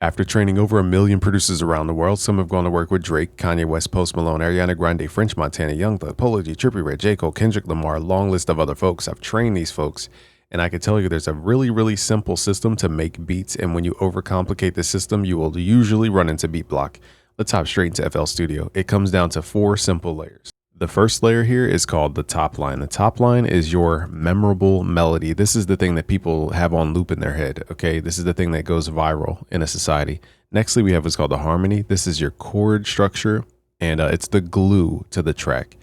After training over 1 million producers around the world, some have gone to work with Drake, Kanye West, Post Malone, Ariana Grande, French Montana, Young Thug, Polo G, Trippie Redd, J. Cole, Kendrick Lamar, long list of other folks. I've trained these folks, and I can tell you there's a really, really simple system to make beats, and when you overcomplicate the system, you will usually run into beat block. Let's hop straight into FL Studio. It comes down to 4 simple layers. The first layer here is called the top line. The top line is your memorable melody. This is the thing that people have on loop in their head, okay? This is the thing that goes viral in a society. Nextly, we have what's called the harmony. This is your chord structure, and it's the glue to the track.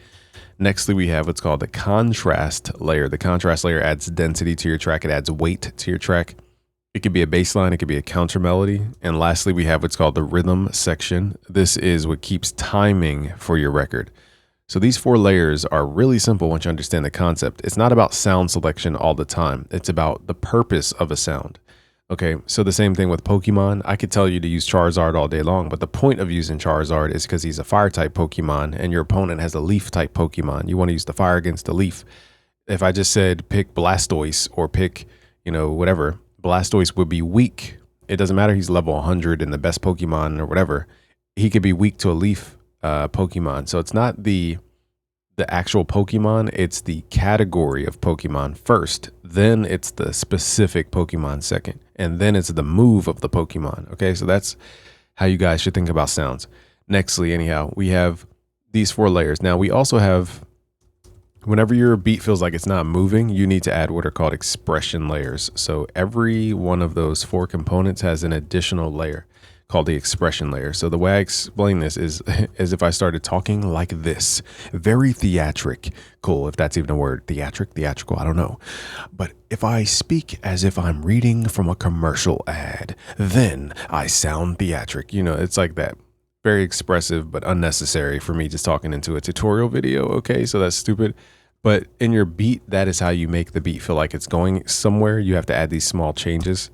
Nextly, we have what's called the contrast layer. The contrast layer adds density to your track. It adds weight to your track. It could be a bass line. It could be a counter melody. And lastly, we have what's called the rhythm section. This is what keeps timing for your record. So these 4 layers are really simple once you understand the concept. It's not about sound selection all the time. It's about the purpose of a sound. Okay, so the same thing with Pokemon. I could tell you to use Charizard all day long, but the point of using Charizard is because he's a fire type Pokemon and your opponent has a leaf type Pokemon. You want to use the fire against the leaf. If I just said pick Blastoise or pick, whatever, Blastoise would be weak. It doesn't matter. He's level 100 and the best Pokemon or whatever. He could be weak to a leaf Pokemon. So it's not the actual Pokemon, it's the category of Pokemon first, then it's the specific Pokemon second, and then it's the move of the Pokemon. Okay, so that's how you guys should think about sounds. Nextly, anyhow, we have these 4 layers. Now we also have, whenever your beat feels like it's not moving, you need to add what are called expression layers. So every one of those 4 components has an additional layer called the expression layer. So the way I explain this is as if I started talking like this, very theatrical, if that's even a word, theatrical, I don't know. But if I speak as if I'm reading from a commercial ad, then I sound theatric. It's like that. Very expressive, but unnecessary for me just talking into a tutorial video. Okay, so that's stupid. But in your beat, that is how you make the beat feel like it's going somewhere. You have to add these small changes.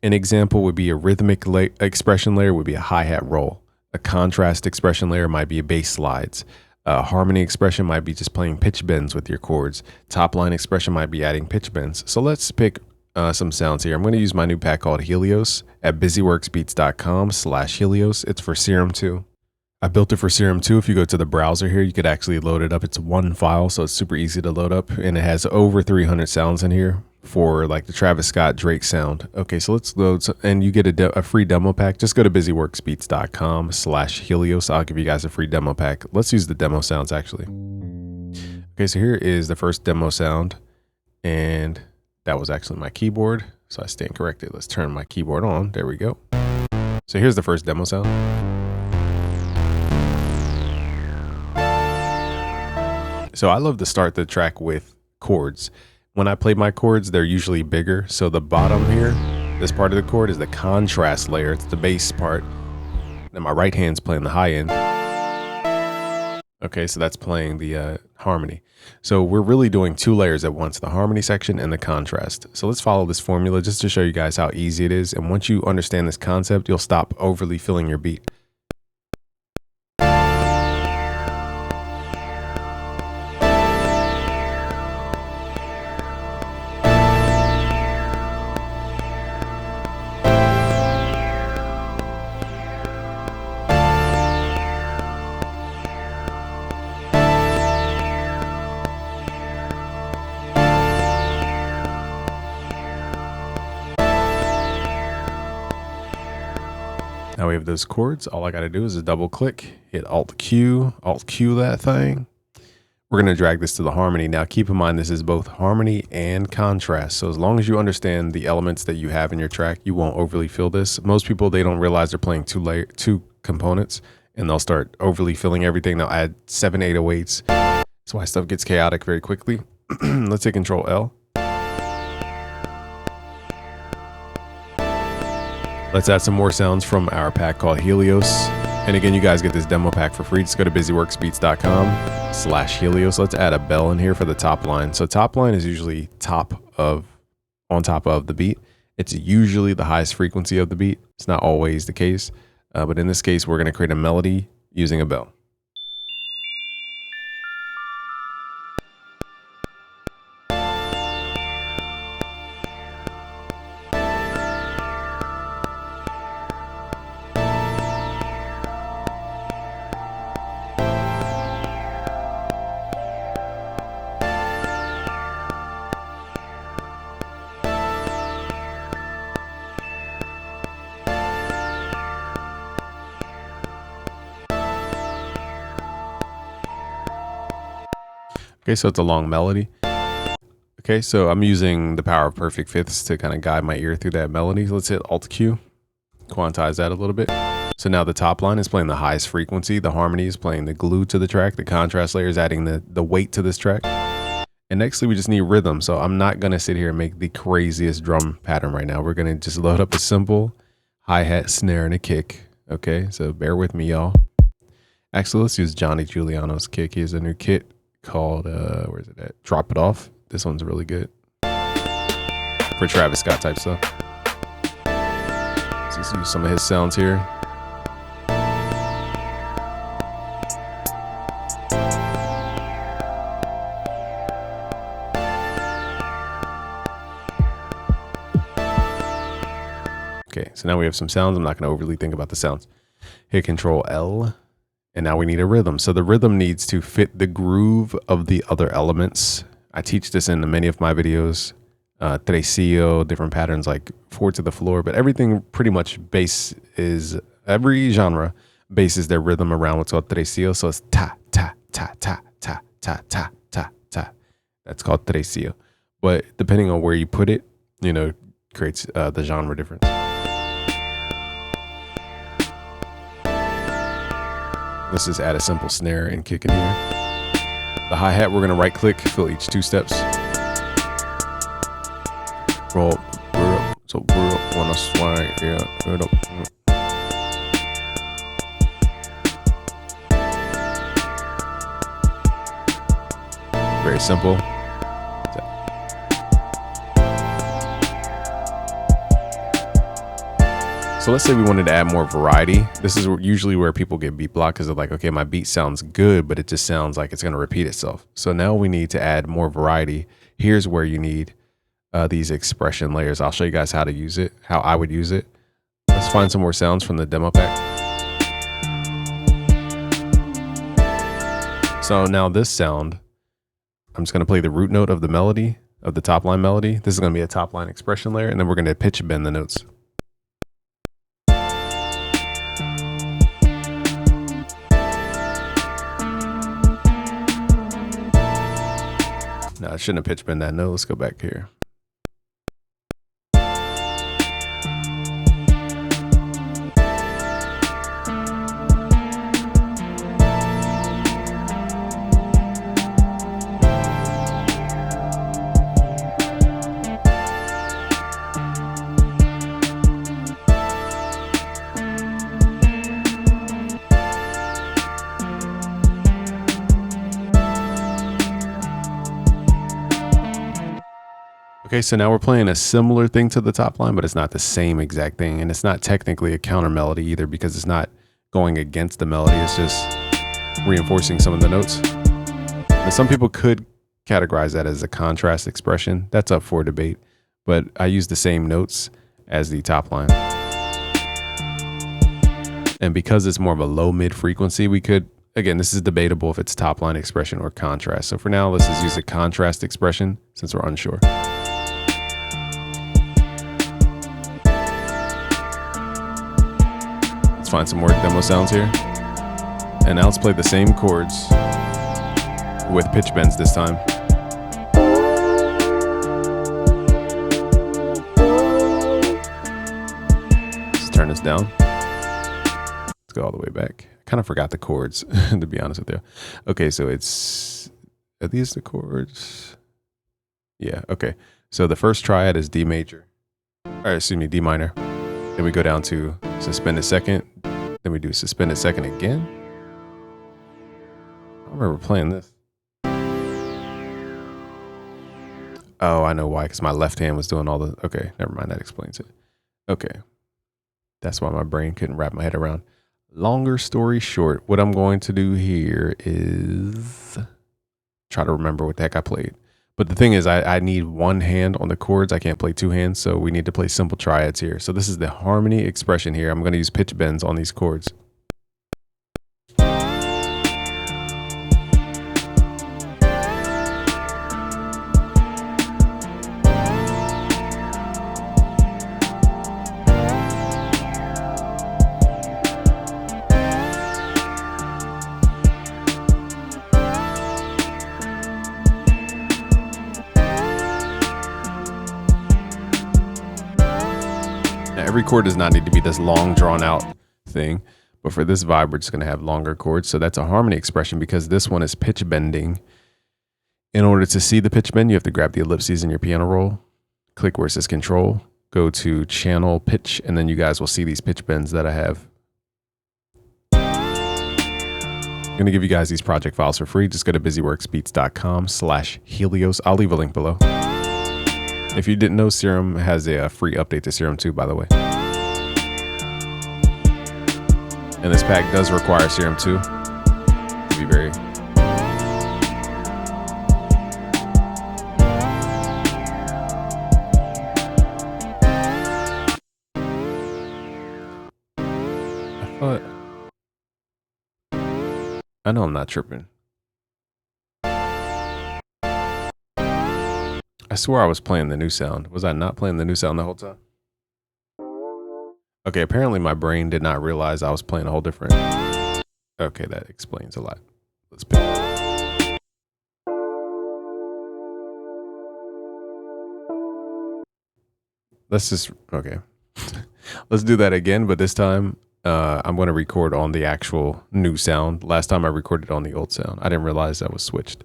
An example would be a rhythmic expression layer would be a hi-hat roll. A contrast expression layer might be a bass slides. A harmony expression might be just playing pitch bends with your chords. Top line expression might be adding pitch bends. So let's pick some sounds here. I'm going to use my new pack called Helios at busyworksbeats.com/Helios. It's for Serum 2. I built it for Serum 2. If you go to the browser here, you could actually load it up. It's one file, so it's super easy to load up. And it has over 300 sounds in here for like the Travis Scott Drake sound. Okay, so let's load, and you get a free demo pack. Just go to busyworksbeats.com/Helios. I'll give you guys a free demo pack. Let's use the demo sounds actually. Okay, so here is the first demo sound, and that was actually my keyboard. So I stand corrected. Let's turn my keyboard on. There we go. So here's the first demo sound. So I love to start the track with chords. When I play my chords, they're usually bigger. So the bottom here, this part of the chord is the contrast layer. It's the bass part. And my right hand's playing the high end. Okay, so that's playing the harmony. So we're really doing 2 layers at once, the harmony section and the contrast. So let's follow this formula just to show you guys how easy it is. And once you understand this concept, you'll stop overly filling your beat. Now we have those chords. All I got to do is a double click, hit Alt Q that thing. We're going to drag this to the harmony. Now keep in mind, this is both harmony and contrast. So as long as you understand the elements that you have in your track, you won't overly fill this. Most people, they don't realize they're playing 2 components, and they'll start overly filling everything. They'll add 7 808s. That's why stuff gets chaotic very quickly. Let's hit Control L. Let's add some more sounds from our pack called Helios. And again, you guys get this demo pack for free. Just go to busyworksbeats.com/Helios. Let's add a bell in here for the top line. So top line is usually on top of the beat. It's usually the highest frequency of the beat. It's not always the case. But in this case, we're going to create a melody using a bell. Okay, so it's a long melody. Okay, so I'm using the power of perfect fifths to kind of guide my ear through that melody. Let's hit Alt Q, quantize that a little bit. So now the top line is playing the highest frequency, the harmony is playing the glue to the track, the contrast layer is adding the weight to this track. And nextly, we just need rhythm. So I'm not gonna sit here and make the craziest drum pattern right now. We're gonna just load up a simple hi-hat, snare, and a kick. Okay, so bear with me, y'all. Actually, let's use Johnny Giuliano's kick. He has a new kit called, where's it at? Drop It Off. This one's really good for Travis Scott type stuff. So let's use some of his sounds here. Okay, so now we have some sounds. I'm not going to overly think about the sounds. Hit Control L, and now we need a rhythm. So the rhythm needs to fit the groove of the other elements. I teach this in many of my videos. Tresillo, different patterns like 4 to the floor, but everything pretty much every genre bases their rhythm around what's called tresillo. So it's ta, ta, ta, ta, ta, ta, ta, ta, ta. That's called tresillo. But depending on where you put it, creates the genre difference. Let's just add a simple snare and kick in here. The hi-hat, we're gonna right click, fill each 2 steps. Roll, so wanna swing, yeah. Very simple. So let's say we wanted to add more variety. This is usually where people get beat blocked because they're like, okay, my beat sounds good, but it just sounds like it's going to repeat itself. So now we need to add more variety. Here's where you need these expression layers. I'll show you guys how to use it, how I would use it. Let's find some more sounds from the demo pack. So now this sound, I'm just going to play the root note of the melody, of the top line melody. This is going to be a top line expression layer, and then we're going to pitch bend the notes. No, I shouldn't have pitch bend that note. Let's go back here. Okay, so now we're playing a similar thing to the top line, but it's not the same exact thing. And it's not technically a counter melody either because it's not going against the melody. It's just reinforcing some of the notes. And some people could categorize that as a contrast expression. That's up for debate, but I use the same notes as the top line. And because it's more of a low mid frequency, we could, again, this is debatable if it's top line expression or contrast. So for now, let's just use a contrast expression since we're unsure. Find some more demo sounds here, and now let's play the same chords with pitch bends this time. Let's turn this down. Let's go all the way back. I kind of forgot the chords to be honest with you. Okay, so are these the chords? Yeah, okay. So the first triad is D major, or excuse me, D minor. Then we go down to suspended second. Then we do suspended second again. I remember playing this. Oh, I know why, because my left hand was doing all the, okay, never mind, that explains it. Okay, that's why my brain couldn't wrap my head around. Longer story short, what I'm going to do here is try to remember what the heck I played. But the thing is, I need one hand on the chords. I can't play 2 hands, so we need to play simple triads here. So this is the harmony expression here. I'm going to use pitch bends on these chords. chord does not need to be this long drawn out thing, but for this vibe, we're just going to have longer chords. So that's a harmony expression because this one is pitch bending. In order to see the pitch bend, you have to grab the ellipses in your piano roll, click where it says control, go to channel pitch, and then you guys will see these pitch bends that I have. I'm going to give you guys these project files for free. Just go to busyworksbeats.com/Helios. I'll leave a link below. If you didn't know, Serum has a free update to Serum 2, by the way. And this pack does require Serum 2 to be very... I know I'm not tripping. I swear I was playing the new sound. Was I not playing the new sound the whole time? Okay, apparently my brain did not realize I was playing a whole different... Okay, that explains a lot. Let's pick. Let's just... Okay. Let's do that again, but this time... I'm going to record on the actual new sound. Last time I recorded on the old sound. I didn't realize that was switched.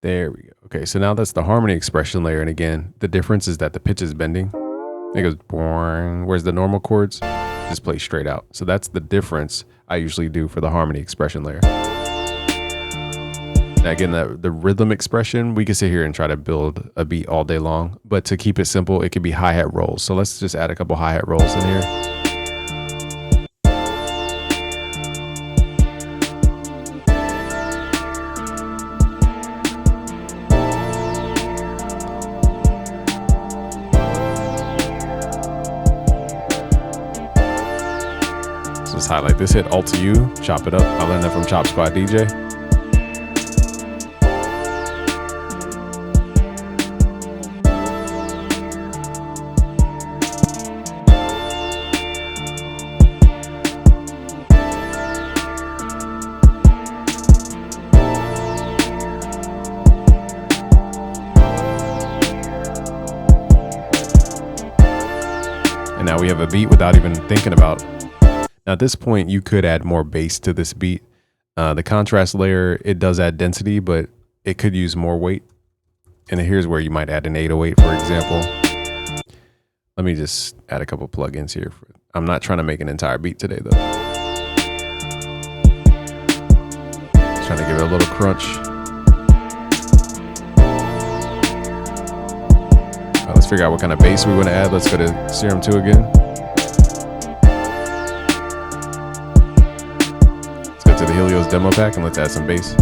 There we go. Okay, so now that's the harmony expression layer. And again, the difference is that the pitch is bending. It goes boing, whereas the normal chords just play straight out. So that's the difference I usually do for the harmony expression layer. Now again, the rhythm expression, we can sit here and try to build a beat all day long. But to keep it simple, it could be hi-hat rolls. So let's just add a couple hi-hat rolls in here. Just highlight this, hit Alt to U, chop it up. I learned that from Chop Squad DJ. And now we have a beat without even thinking about. Now at this point, you could add more bass to this beat. The contrast layer, it does add density, but it could use more weight. And here's where you might add an 808, for example. Let me just add a couple plugins here. I'm not trying to make an entire beat today, though. Just trying to give it a little crunch. All right, let's figure out what kind of bass we want to add. Let's go to Serum 2 again. To the Helios demo pack and let's add some bass.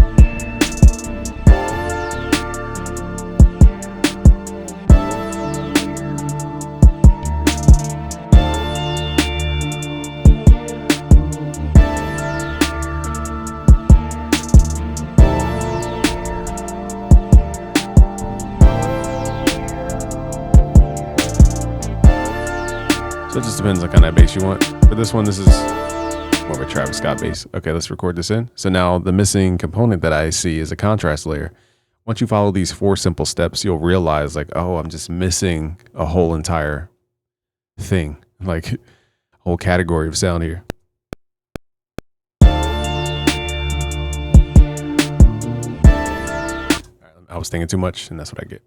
So it just depends on what kind of bass you want. For this one, this is more of a Travis Scott bass. Okay, let's record this in. So now the missing component that I see is a contrast layer. Once you follow these 4 simple steps, you'll realize like, oh, I'm just missing a whole entire thing, like a whole category of sound here. I was thinking too much and that's what I get.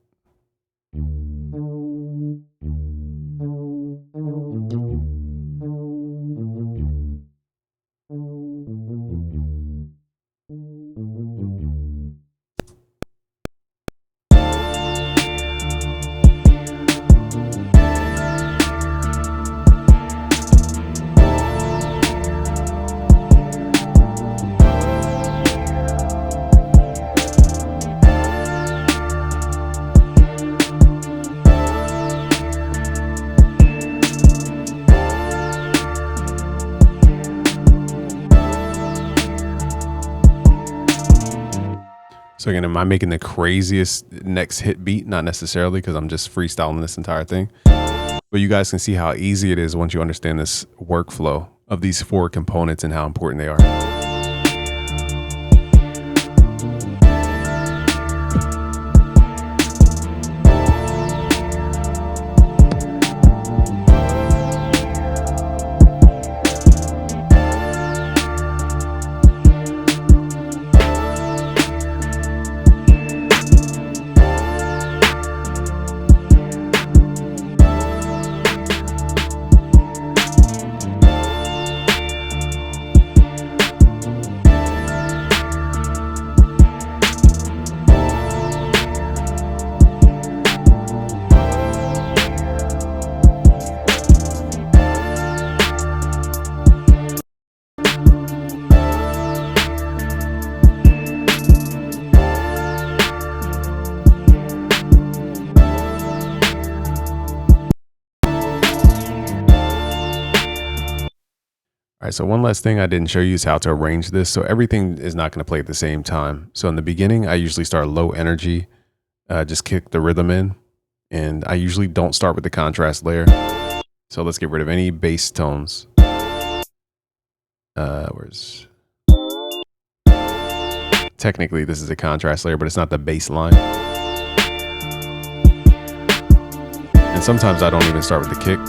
So again, am I making the craziest next hit beat? Not necessarily, because I'm just freestyling this entire thing. But you guys can see how easy it is once you understand this workflow of these 4 components and how important they are. All right, so one last thing I didn't show you is how to arrange this. So everything is not going to play at the same time. So in the beginning, I usually start low energy, just kick the rhythm in. And I usually don't start with the contrast layer. So let's get rid of any bass tones. Technically, this is a contrast layer, but it's not the bass line. And sometimes I don't even start with the kick.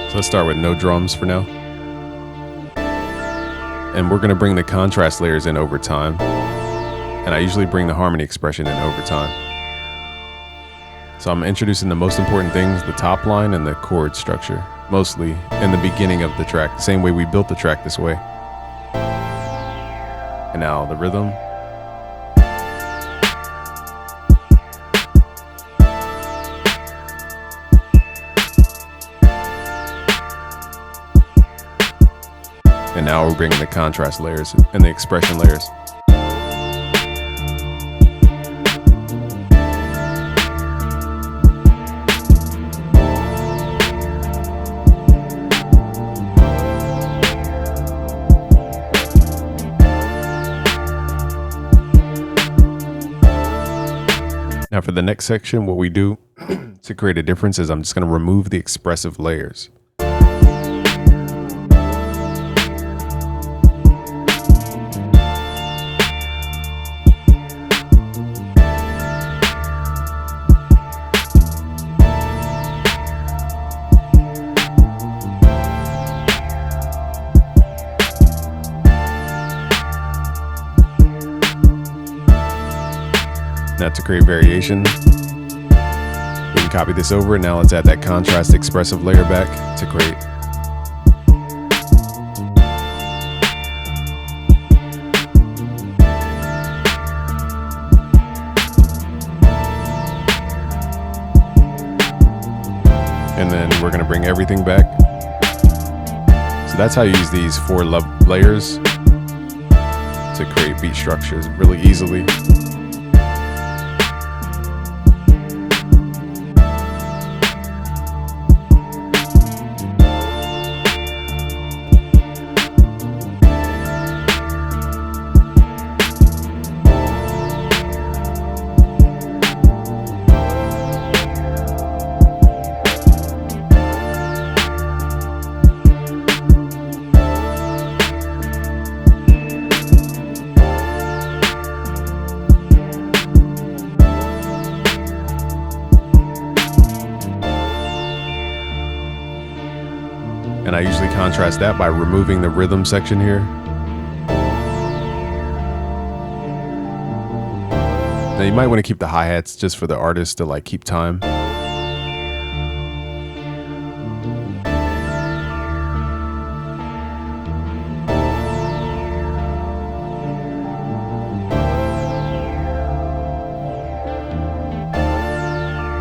So let's start with no drums for now. And we're going to bring the contrast layers in over time. And I usually bring the harmony expression in over time. So I'm introducing the most important things, the top line and the chord structure, mostly in the beginning of the track, the same way we built the track this way. And now the rhythm. And now we're bringing the contrast layers and the expression layers. Now for the next section, what we do to create a difference is I'm just going to remove the expressive layers. Now to create variation, we can copy this over, and now let's add that contrast expressive layer back to create. And then we're going to bring everything back. So that's how you use these 4 layers to create beat structures really easily. And I usually contrast that by removing the rhythm section here. Now you might want to keep the hi-hats just for the artist to like keep time. All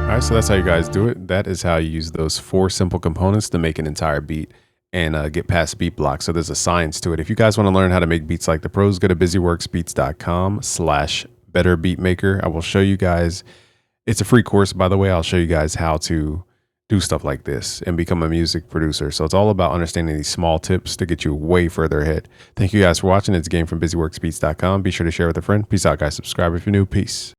right, so that's how you guys do it. That is how you use those 4 simple components to make an entire beat and get past beat blocks. So there's a science to it. If you guys want to learn how to make beats like the pros, go to busyworksbeats.com/betterbeatmaker. I will show you guys. It's a free course, by the way. I'll show you guys how to do stuff like this and become a music producer. So it's all about understanding these small tips to get you way further ahead. Thank you guys for watching. It's Game from BusyWorksBeats.com. Be sure to share with a friend. Peace out, guys. Subscribe if you're new. Peace.